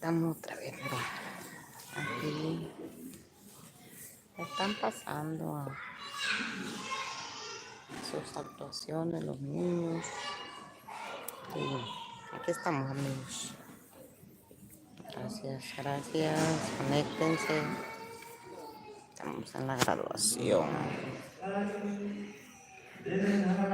estamos otra vez, pero aquí están pasando a sus actuaciones los niños. Y aquí estamos, amigos. Gracias, gracias. Conéctense. Estamos en la graduación.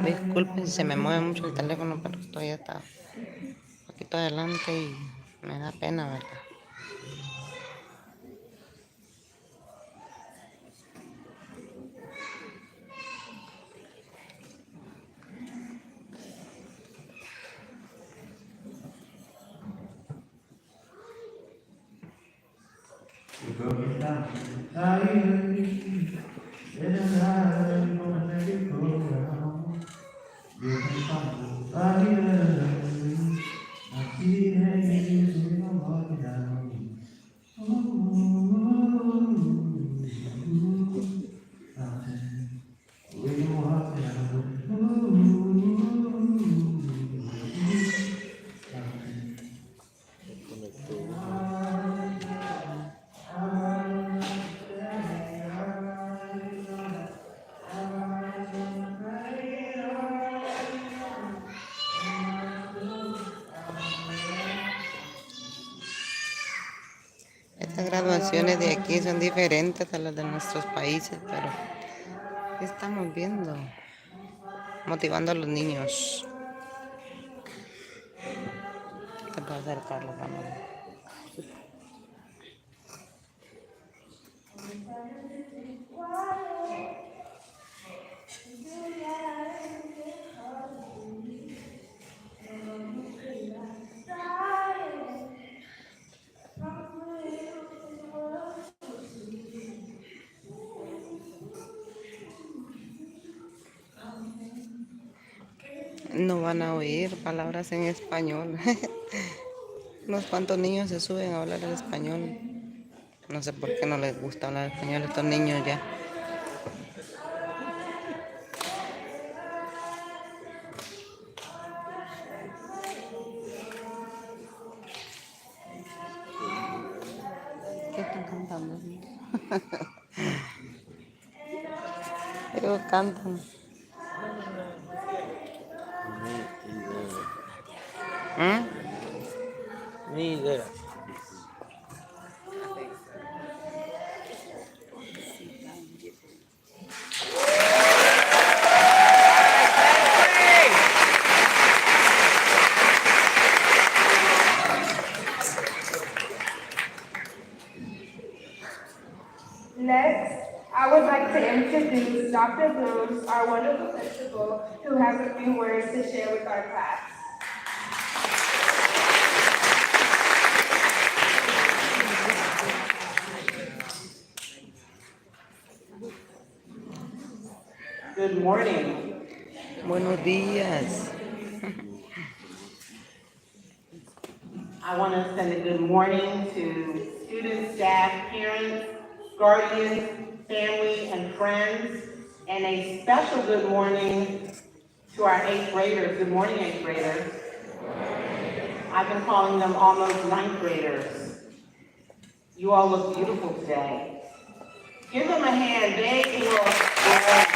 Disculpen si se me mueve mucho el teléfono, pero estoy hasta un poquito adelante y me da pena, ¿verdad? Estas graduaciones de aquí son diferentes a las de nuestros países, pero ¿qué estamos viendo? Motivando a los niños. Te puedo acercar la cámara. No van a oír palabras en español. Unos cuantos niños se suben a hablar el español. No sé por qué no les gusta hablar español a estos niños ya. ¿Qué están cantando? Ellos cantan. Ni idea. Next, I would like to introduce Dr. Bruce, our wonderful principal, who has a few words to share with our class. Good morning. Buenos días. I want to send a good morning to students, staff, parents, guardians, family, and friends, and a special good morning to our 8th graders. Good morning, 8th graders. I've been calling them almost 9th graders. You all look beautiful today. Give them a hand. They look great.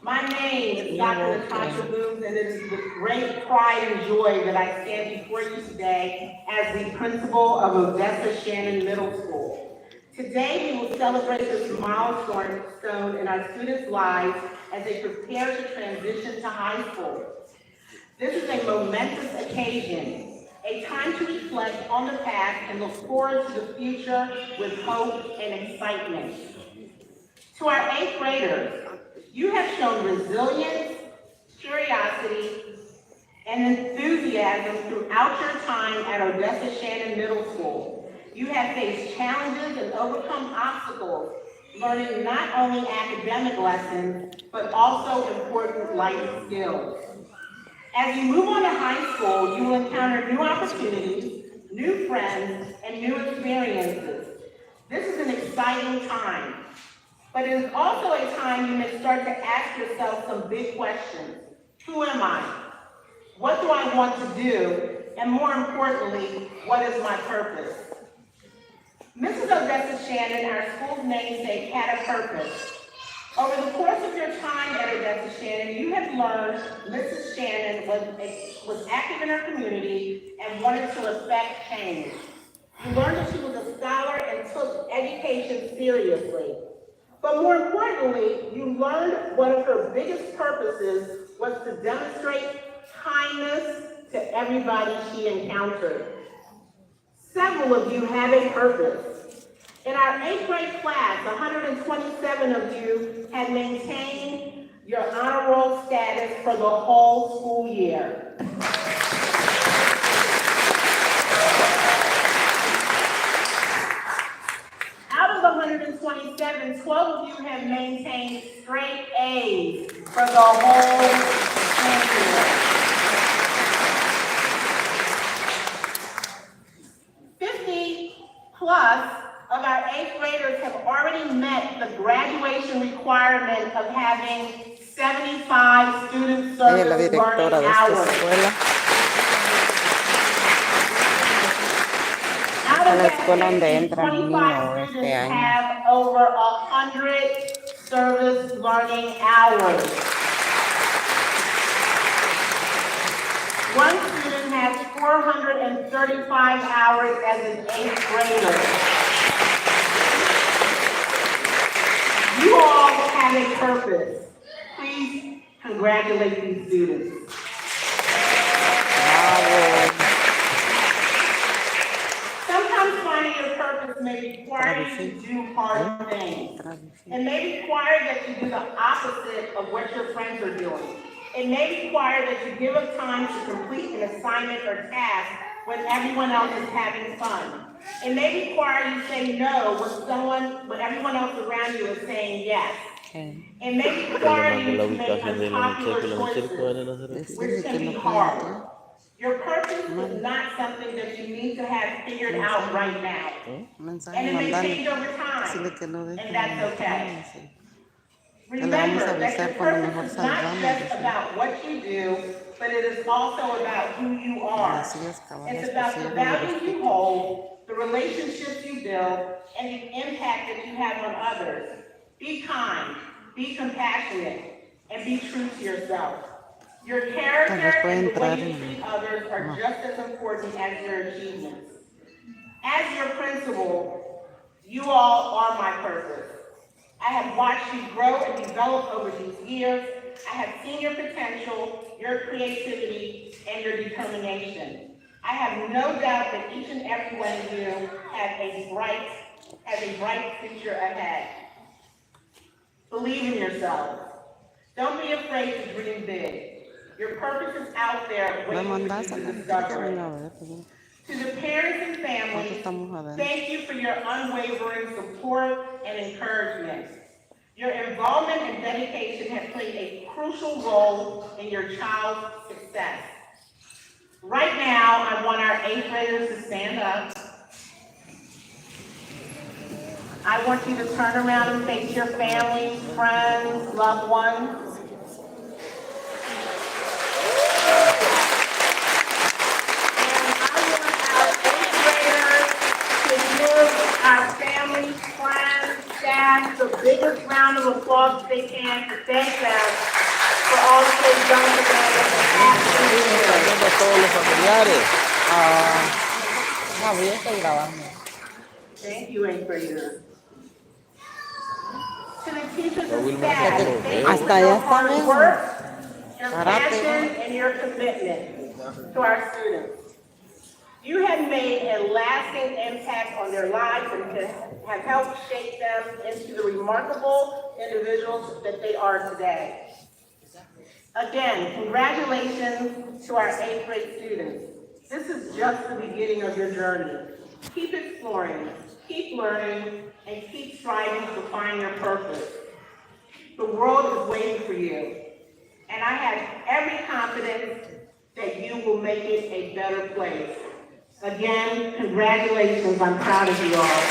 My name is Dr. Natasha Booth, and it is with great pride and joy that I stand before you today as the principal of Odessa Shannon Middle School. Today, we will celebrate this milestone in our students' lives as they prepare to transition to high school. This is a momentous occasion, a time to reflect on the past and look forward to the future with hope and excitement. To our 8th graders, you have shown resilience, curiosity, and enthusiasm throughout your time at Odessa Shannon Middle School. You have faced challenges and overcome obstacles, learning not only academic lessons, but also important life skills. As you move on to high school, you will encounter new opportunities, new friends, and new experiences. This is an exciting time. But it is also a time you may start to ask yourself some big questions. Who am I? What do I want to do? And more importantly, what is my purpose? Mrs. Odessa Shannon, our school's namesake, had a purpose. Over the course of your time at Odessa Shannon, you have learned Mrs. Shannon was active in her community and wanted to affect change. You learned that she was a scholar and took education seriously. But more importantly, you learned one of her biggest purposes was to demonstrate kindness to everybody she encountered. Several of you have a purpose. In our 8th grade class, 127 of you had maintained your honor roll status for the whole school year. Out of the 127, 12 of you have maintained straight A's for the whole year. 50 plus of our 8th graders have already met the graduation requirement of having 75 student service learning hours. Out of that, 25 students have over 100 service learning hours. One student has 435 hours as an 8th grader. You all have a purpose. Please congratulate these students. Sometimes finding your purpose may require you to do hard things. It may require that you do the opposite of what your friends are doing. It may require that you give up time to complete an assignment or task when everyone else is having fun. It may require you say no when everyone else around you is saying yes. It may require you to make unpopular choices, which can be hard. Your purpose is not something that you need to have figured out right now. And it may change over time, and that's okay. Remember that your purpose is not just about what you do, but it is also about who you are. It's about the values you hold, the relationships you build, and the impact that you have on others. Be kind, be compassionate, and be true to yourself. Your character and the way you treat others are just as important as your achievements. As your principal, you all are my purpose. I have watched you grow and develop over these years. I have seen your potential, your creativity, and your determination. I have no doubt that each and every one of you has a bright future ahead. Believe in yourself. Don't be afraid to dream big. Your purpose is out there waiting for you to discover it. To the parents and families, thank you for your unwavering support and encouragement. Your involvement and dedication have played a crucial role in your child's success. Right now, I want our 8th graders to stand up. I want you to turn around and face your families, friends, loved ones. Our families, friends, staff, the biggest round of applause they can to thank them for all that they've done today and the past 2 years. Thank you, 8th graders. To the teachers and staff, thank you for your hard work, your passion, and your commitment to our students. You have made a lasting impact on their lives and have helped shape them into the remarkable individuals that they are today. Again, congratulations to our 8th grade students. This is just the beginning of your journey. Keep exploring, keep learning, and keep striving to find your purpose. The world is waiting for you, and I have every confidence that you will make it a better place. Again, congratulations. I'm proud of you all.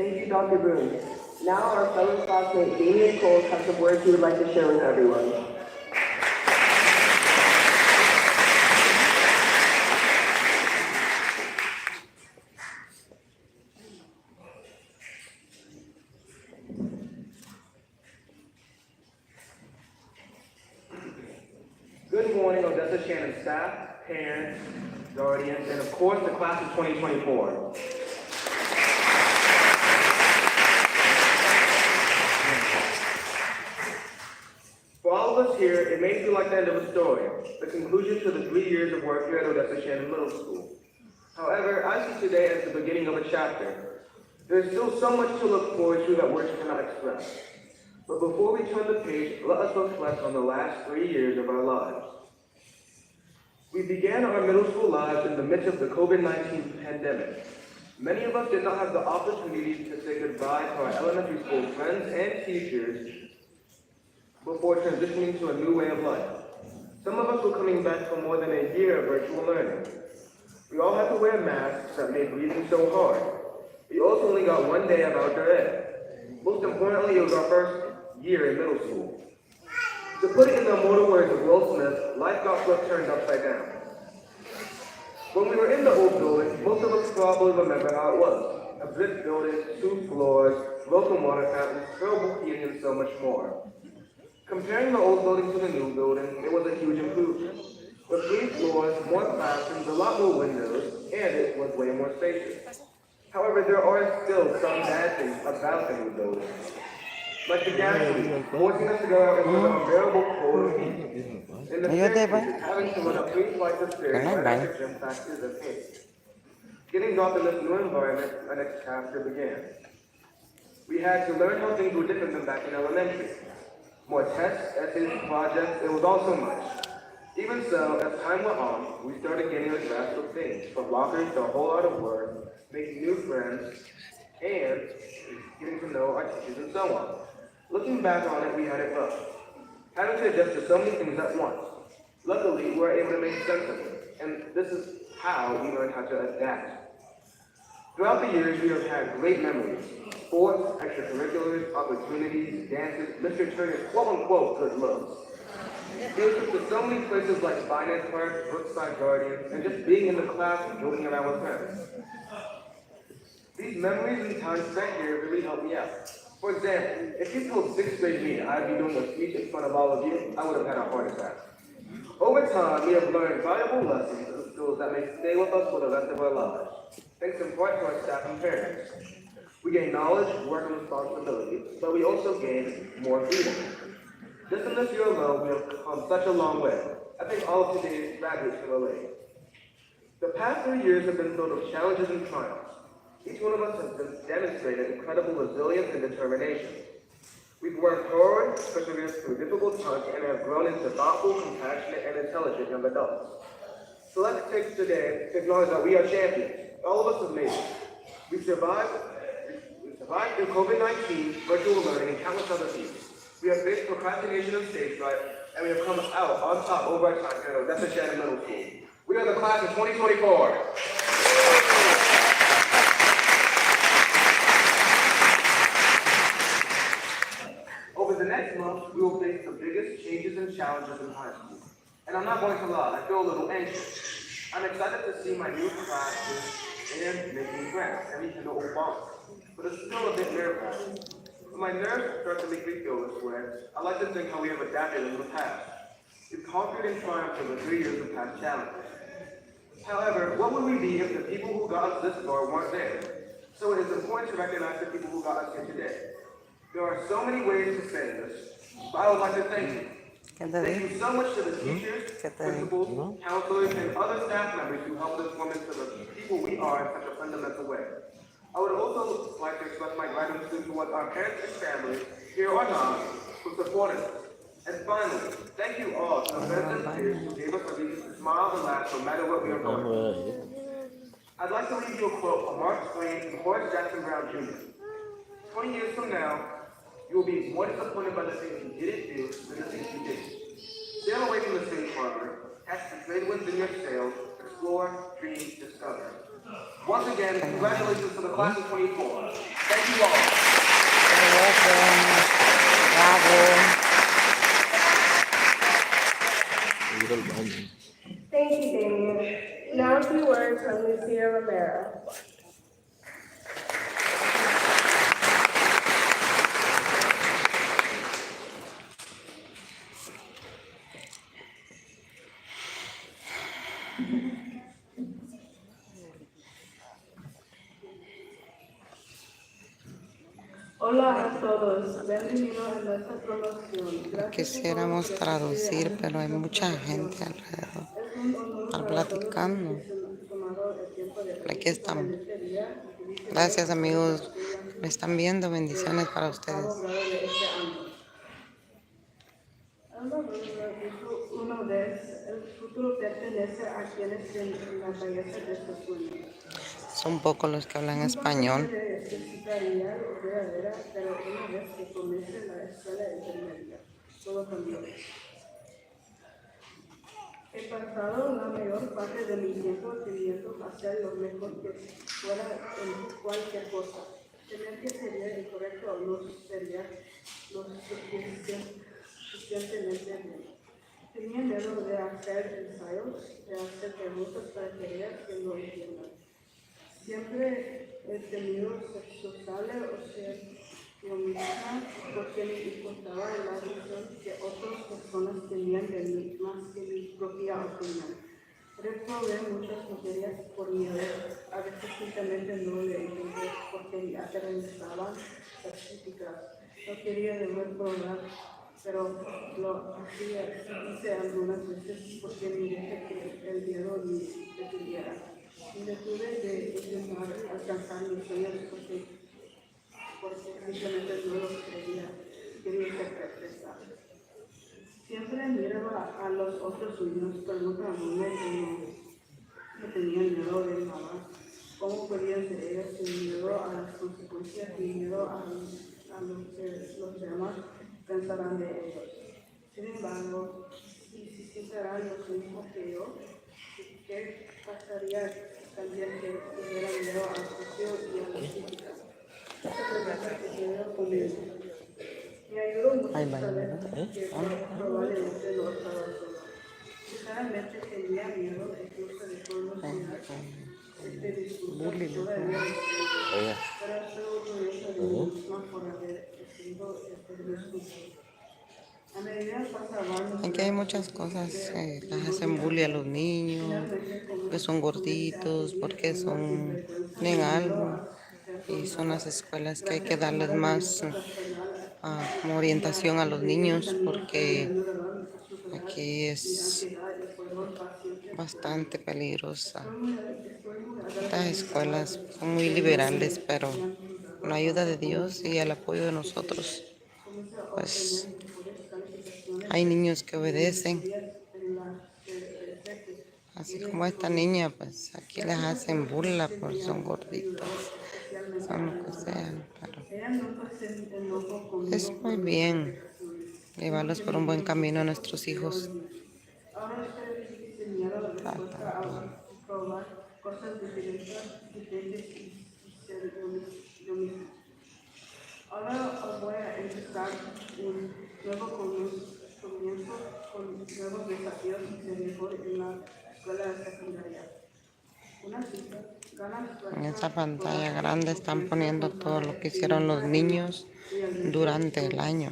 Thank you, Dr. Boone. Now our fellow classmate Damian Coles has some words he would like to share with everyone. Good morning, Odessa Shannon staff, parents, guardians, and of course the class of 2024. For all of us here, it may feel like the end of a story, the conclusion to the 3 years of work here at Odessa Shannon Middle School. However, I see today as the beginning of a chapter. There is still so much to look forward to that words cannot express. But before we turn the page, let us reflect on the last 3 years of our lives. We began our middle school lives in the midst of the COVID-19 pandemic. Many of us did not have the opportunity to say goodbye to our elementary school friends and teachers before transitioning to a new way of life. Some of us were coming back for more than a year of virtual learning. We all had to wear masks that made breathing so hard. We also only got 1 day of outdoor ed. Most importantly, it was our first year in middle school. To put it in the immortal words of Will Smith, life got flipped turned upside down. When we were in the old building, most of us probably remember how it was. A brick building, 2 floors, broken water fountains, terrible heating, and so much more. Comparing the old building to the new building, it was a huge improvement. With 3 floors, more classrooms, a lot more windows, and it was way more spacious. However, there are still some bad things about the new building. Like the gas leak, forcing us to go out into the unbearable cold of heat. In the staircases, having to run up 3 flights of stairs right after gym class is a pain. Getting dropped in this new environment, our next chapter began. We had to learn how things were different than back in elementary. More tests, essays, projects, it was all so much. Even so, as time went on, we started getting a grasp of things, from lockers to a whole lot of work, making new friends, and getting to know our teachers and so on. Looking back on it, we had it rough, having to adjust to so many things at once. Luckily, we were able to make sense of it, and this is how we learned how to adapt. Throughout the years, we have had great memories. Sports, extracurriculars, opportunities, dances, Mr. Turner's quote-unquote good looks. We were to so many places like Finance Park, Brookside Guardians, and just being in the class and joking around with friends. These memories and time spent here really helped me out. For example, if you told 6th grade me I'd be doing a speech in front of all of you, I would have had a heart attack. Over time, we have learned valuable lessons and skills that may stay with us for the rest of our lives, thanks in part to our staff and parents. We gain knowledge, work, and responsibility, but we also gain more freedom. Just in this year alone, we have come such a long way. I think all of today's graduates can relate. The past 3 years have been filled with challenges and triumphs. Each one of us has demonstrated incredible resilience and determination. We've worked hard, persevered through difficult times, and have grown into thoughtful, compassionate, and intelligent young adults. So let's take today to acknowledge that we are champions. All of us have made it. We survived through COVID-19, virtual learning, and countless other things. We have faced procrastination and stage fright, and we have come out on top over our time here at Odessa Shannon Middle School. We are the class of 2024. Over the next month, we will face the biggest changes and challenges in high school. And I'm not going to lie, I feel a little anxious. I'm excited to see my new classes and making friends, and we can know bonds. But it's still a bit nerve-wracking. When my nerves start to make me feel this way, I like to think how we have adapted in the past. We've conquered and triumphed over 3 years of past challenges. However, what would we be if the people who got us this far weren't there? So it is important to recognize the people who got us here today. There are so many ways to say this, but I would like to thank you. Thank you so much to the teachers, principals, counselors, and other staff members who helped us form into the people we are in such a fundamental way. I would also like to express my gratitude towards our parents and families, here or not, who supported us. And finally, thank you all to the friends and peers who gave us a reason to smile and laugh no matter what we are going through. I'd like to leave you a quote from Mark Twain and Horace Jackson Brown Jr. 20 years from now, you will be more disappointed by the things you didn't do than the things you did. Sail away from the safe harbor, catch the trade winds in your sails, explore, dream, discover. Once again, congratulations to the class of 24. Thank you all. You're welcome. Bravo. Thank you, Damien. Now a few words from Lucia Romero. Hola a todos, bienvenidos a nuestra promoción. Quisiéramos traducir, pero hay mucha gente alrededor. Estar platicando. Aquí estamos. Gracias, amigos. Me están viendo. Bendiciones para ustedes. Una vez, el futuro pertenece a quienes en la belleza de sus sueños. Son pocos los que hablan español. Necesitaría verdadera, pero una vez que comience la escuela intermedia, todo cambió. He pasado la mayor parte de mi tiempo queriendo hacer lo mejor que fuera en cualquier cosa. Tener que sería incorrecto o no sería lo suficientemente bien. Tenía miedo de hacer ensayos, de hacer preguntas para querer que lo entiendan. Siempre he tenido sexo social o ser yo misma porque me importaba la visión que otras personas tenían de mí más que mi propia opinión. Reprobé muchas materias por miedo, a veces simplemente no le entendí porque me aterrorizaban las críticas. No quería reprobar, pero lo hacía, hice algunas veces porque me dije que el miedo me detuviera. Me detuve de intentar alcanzar mis sueños porque simplemente no lo quería ser perfecta. Siempre miraba a los otros niños, pero nunca no tenían miedo de nada. ¿Cómo podían ser ellos sin miedo a las consecuencias, sin miedo a lo que los demás pensarán de ellos? Sin embargo, si sincerán lo mismo que yo, ¿qué pasaría también que tuviera miedo al juicio y a la crítica? Esta pregunta que quiero conmigo. Me ayudó mucho a saber que probablemente no estaba sola. Sinceramente tenía miedo incluso de pronunciar este discurso todavía, pero estoy orgullosa de mí misma por haber escrito este discurso. A medida pasaban Aquí hay muchas cosas. Les hacen bullying a los niños, porque son gorditos, porque tienen algo. Y son las escuelas que hay que darles más como orientación a los niños, porque aquí es bastante peligrosa. Estas escuelas son muy liberales, pero con la ayuda de Dios y el apoyo de nosotros, pues hay niños que obedecen. Así como esta niña, pues aquí les hacen burla porque son gorditos, son lo que sean, pero es muy bien llevarlos por un buen camino a nuestros hijos. Ahora estoy diseñado dispuesta a probar cosas diferentes y ser yo mismo. Ahora voy a empezar un nuevo comienzo con nuevos desafíos y ser mejor en la escuela secundaria. Una cita, En esta pantalla grande están poniendo todo lo que hicieron los niños durante el año.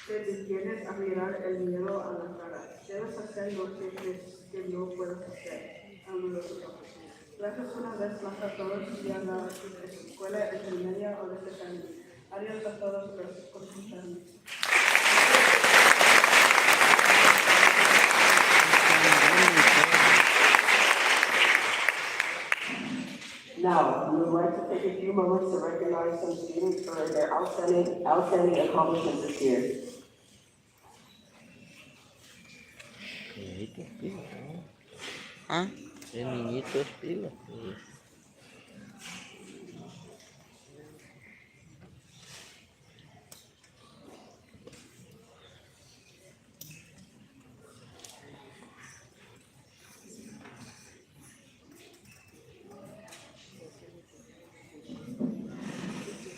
Te detienes a mirar el miedo a la cara. Debes hacer lo que crees que no puedes hacer. Gracias una vez más a todos y a la escuela intermedia o de secundaria. Adiós a todos, gracias por escucharme. Now, we would like to take a few moments to recognize some students for their outstanding accomplishments this year. ¿Ah? El niñito es pila.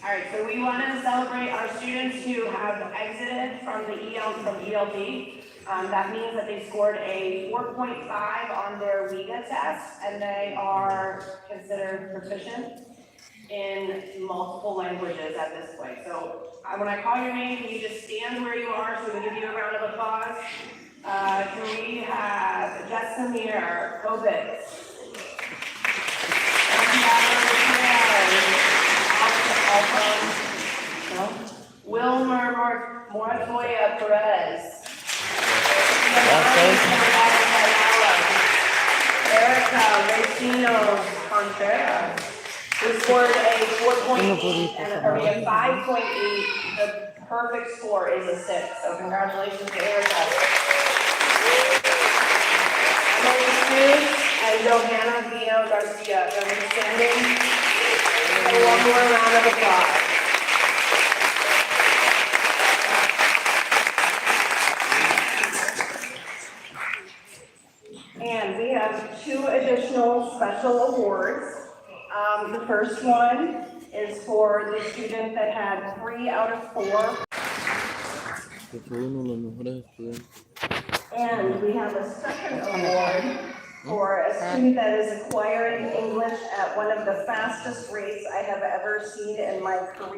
All right, so we want to celebrate our students who have exited from the ELD. That means that they scored a 4.5 on their WIGA test, and they are considered proficient in multiple languages at this point. So when I call your name, can you just stand where you are so we can give you a round of applause? Can we have Jessamir Kobitz? Wilmer Moratoya Perez. Erica Racino Contreras, who scored a 4.8 and a 5.8. The perfect score is a 6. So congratulations to Erica. Emily Cruz and Johanna Vino Garcia. They're standing. And one more round of applause. And we have 2 additional special awards. The first one is for the student that had 3 out of 4. Que fue uno de los mejores estudiantes. And we have a second award for a student that is acquiring English at one of the fastest rates I have ever seen in my career.